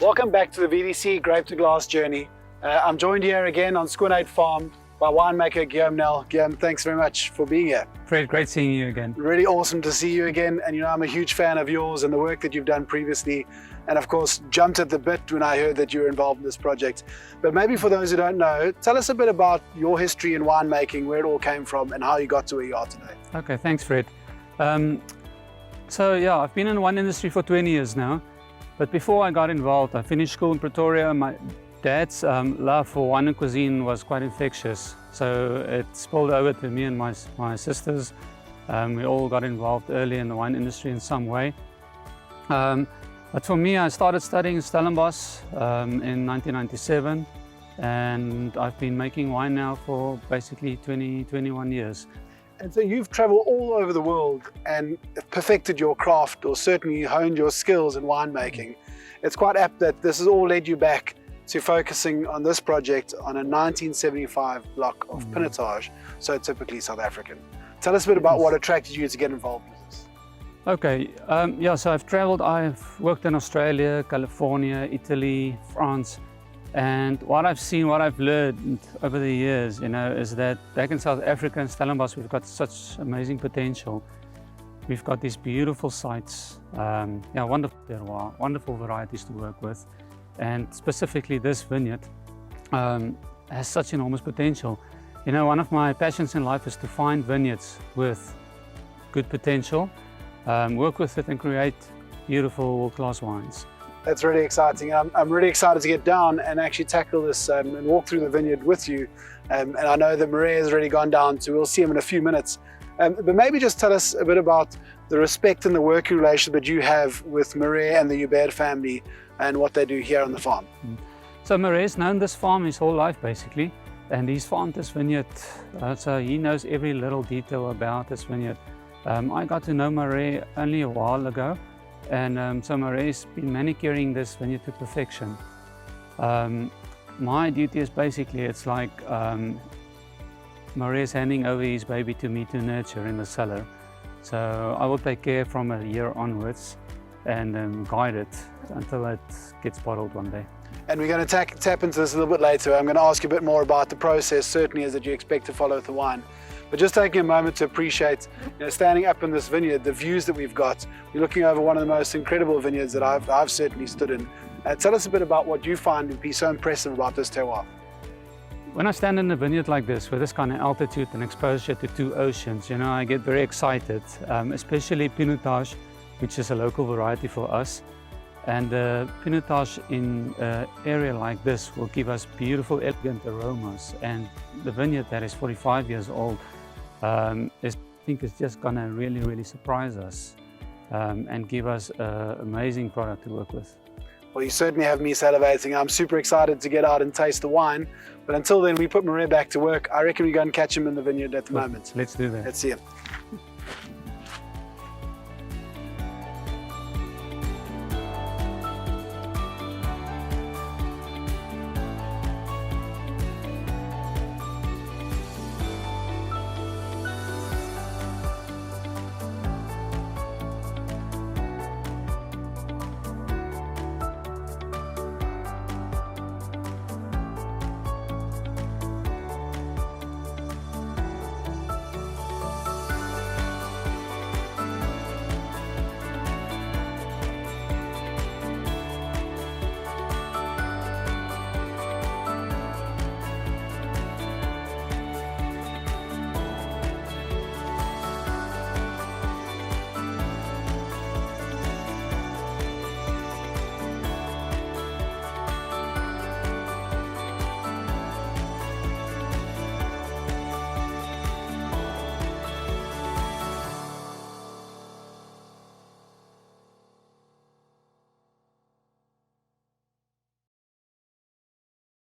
Welcome back to the VDC Grape to Glass journey. I'm joined here again on Squinade Farm by winemaker Guillaume Nell. Guillaume, thanks very much for being here. Fred, great seeing you again. Really awesome to see you again, and you know I'm a huge fan of yours and the work that you've done previously, and of course jumped at the bit when I heard that you were involved in this project. But maybe for those who don't know, tell us a bit about your history in winemaking, where it all came from and how you got to where you are today. Okay, thanks Fred. So yeah, I've been in the wine industry for 20 years now. But before I got involved, I finished school in Pretoria. My dad's love for wine and cuisine was quite infectious. So it spilled over to me and my sisters. We all got involved early in the wine industry in some way. But for me, I started studying in Stellenbosch in 1997. And I've been making wine now for basically 21 years. And so you've traveled all over the world and perfected your craft, or certainly honed your skills in winemaking. It's quite apt that this has all led you back to focusing on this project on a 1975 block of Pinotage, so typically South African. Tell us a bit about what attracted you to get involved with this. Okay, yeah, so I've traveled, I've worked in Australia, California, Italy, France. And what I've seen, what I've learned over the years, you know, is that back in South Africa and Stellenbosch, we've got such amazing potential. We've got these beautiful sites, yeah, wonderful terroir, wonderful varieties to work with. And specifically this vineyard has such enormous potential. You know, one of my passions in life is to find vineyards with good potential, work with it and create beautiful world-class wines. That's really exciting. I'm really excited to get down and actually tackle this and walk through the vineyard with you. And I know that Maria has already gone down, so we'll see him in a few minutes. But maybe just tell us a bit about the respect and the working relationship that you have with Maria and the Hubert family and what they do here on the farm. So Maria's known this farm his whole life basically, and he's farmed this vineyard, so he knows every little detail about this vineyard. I got to know Maria only a while ago. And so Maria's been manicuring this vineyard to perfection. My duty is basically, it's like Maria's handing over his baby to me to nurture in the cellar. So I will take care from a year onwards and guide it until it gets bottled one day. And we're going to tap into this a little bit later. I'm going to ask you a bit more about the process, certainly as that you expect to follow with the wine. But just taking a moment to appreciate, you know, standing up in this vineyard, the views that we've got. We're looking over one of the most incredible vineyards that I've certainly stood in. Tell us a bit about what you find would be so impressive about this terroir. When I stand in a vineyard like this, with this kind of altitude and exposure to two oceans, you know, I get very excited, especially Pinotage, which is a local variety for us. And Pinotage in an area like this will give us beautiful, elegant aromas. And the vineyard that is 45 years old, I think is just gonna really surprise us and give us an amazing product to work with. Well, you certainly have me salivating. I'm super excited to get out and taste the wine. But until then, we put Maria back to work. I reckon we go and catch him in the vineyard at the moment. Let's do that. Let's see him.